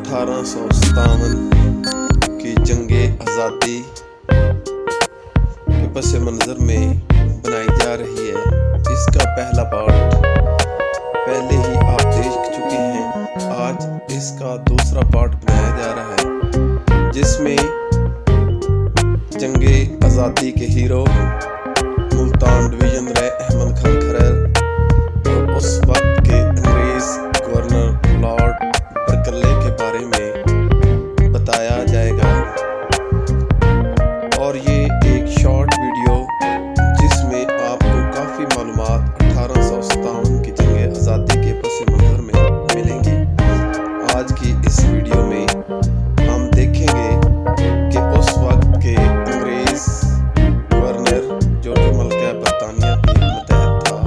1857 की जंगे आज़ादी के पस मंज़र में बनाई जा रही है। इसका पहला पार्ट पहले ही आप देख चुके हैं। आज इसका दूसरा पार्ट बनाया जा रहा है, जिसमें जंगे आज़ादी के हीरो मुल्तान डिवीज़न रहे अहमद खान खरर और उस वक्त के अंग्रेज़ गवर्नर लॉर्ड बरकल्ले के बारे में बताया जाएगा। और ये एक शॉर्ट वीडियो जिसमें आपको काफ़ी मालूमात 1857 की जंगे आज़ादी के पस मंज़र में मिलेंगी। आज की इस वीडियो में हम देखेंगे कि उस वक्त के अंग्रेज़ गवर्नर जो कि मुल्क बरतानिया के मतहत था,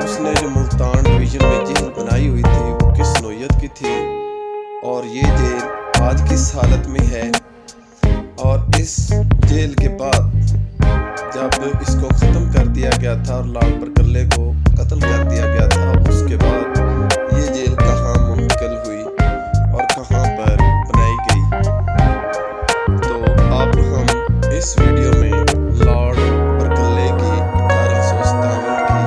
उसने जो मुल्तान डिवीज़न में जेल बनाई हुई थी वो किस नौयत की थी और ये जेल आज किस हालत में है। और इस जेल के बाद जब इसको ख़त्म कर दिया गया था और लॉर्ड बरकल्ले को कत्ल कर दिया गया था, उसके बाद ये जेल कहाँ मुंतकिल हुई और कहाँ पर बनाई गई। तो अब हम इस वीडियो में लॉर्ड बरकल्ले की 1857 की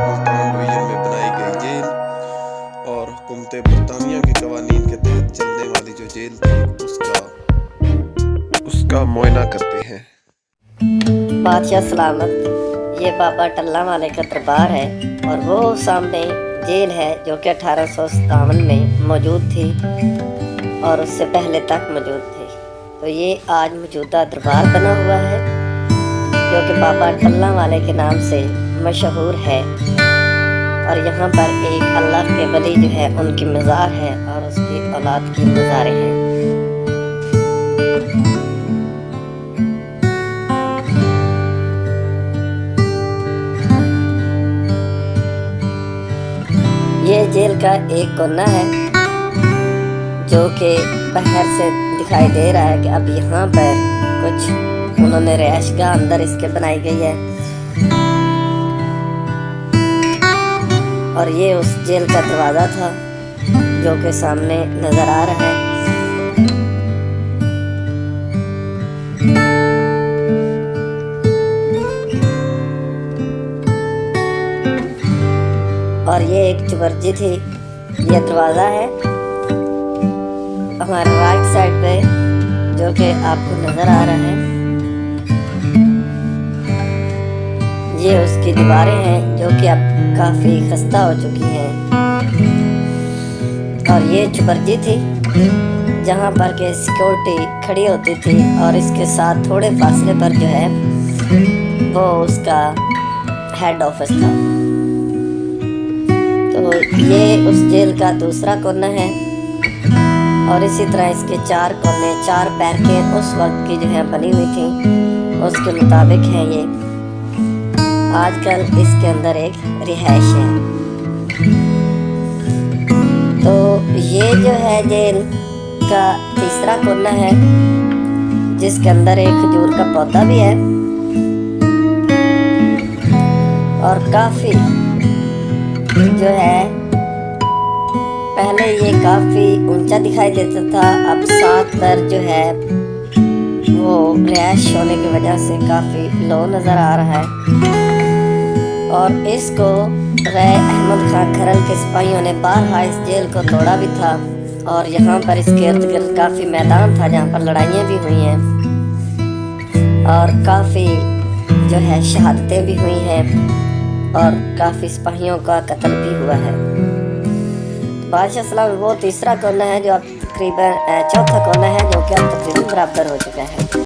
मुल्तान डिवीज़न में बनाई गई जेल और हुकूमत बरतानिया के कवानीन के तहत चलने वाली जो जेल थी उसका मुआयना करते हैं। बादशाह सलामत, ये बाबा टल्ला वाले का दरबार है और वो सामने जेल है जो कि 1857 में मौजूद थी और उससे पहले तक मौजूद थी। तो ये आज मौजूदा दरबार बना हुआ है जो कि बाबा टल्ला वाले के नाम से मशहूर है। और यहाँ पर एक अल्लाह के वली जो है उनकी मज़ार है और उसकी औलाद की मज़ारें हैं। ये जेल का एक कोना है जो कि बाहर से दिखाई दे रहा है कि अब यहाँ पर कुछ उन्होंने रिहाइशगाह अंदर इसके बनाई गई है। और ये उस जेल का दरवाज़ा था जो कि सामने नज़र आ रहा है। और ये एक चुबर्जी थी। ये दरवाज़ा है हमारे राइट साइड पे जो कि आपको नज़र आ रहा है। ये उसकी दीवारें हैं जो कि अब काफ़ी खस्ता हो चुकी हैं। और ये चुबर्जी थी जहाँ पर के सिक्योरिटी खड़ी होती थी और इसके साथ थोड़े फासले पर जो है वो उसका हेड ऑफिस था। तो ये उस जेल का दूसरा कोना है और इसी तरह इसके 4 कोने 4 बैरकें उस वक्त की जो है बनी हुई थी उसके मुताबिक है। ये आजकल इसके अंदर एक रिहाइश है। तो ये जो है जेल का तीसरा कोना है जिसके अंदर एक खजूर का पौधा भी है और काफ़ी जो है पहले ये काफ़ी ऊंचा दिखाई देता था, अब सात पर जो है वो रिहाइश होने की वजह से काफ़ी लो नज़र आ रहा है। और इसको रहे अहमद खान खरल के सिपाहियों ने बारहा इस जेल को तोड़ा भी था और यहाँ पर इसके इर्द गिर्द काफ़ी मैदान था जहाँ पर लड़ाइयाँ भी हुई हैं और काफ़ी जो है शहादतें भी हुई हैं और काफ़ी सिपाहियों का कत्ल भी हुआ है। बादशाह सलाम वो तीसरा कोना है जो अब तकरीबन चौथा कोना है जो कि अब तकरीबन बराबर हो चुका है।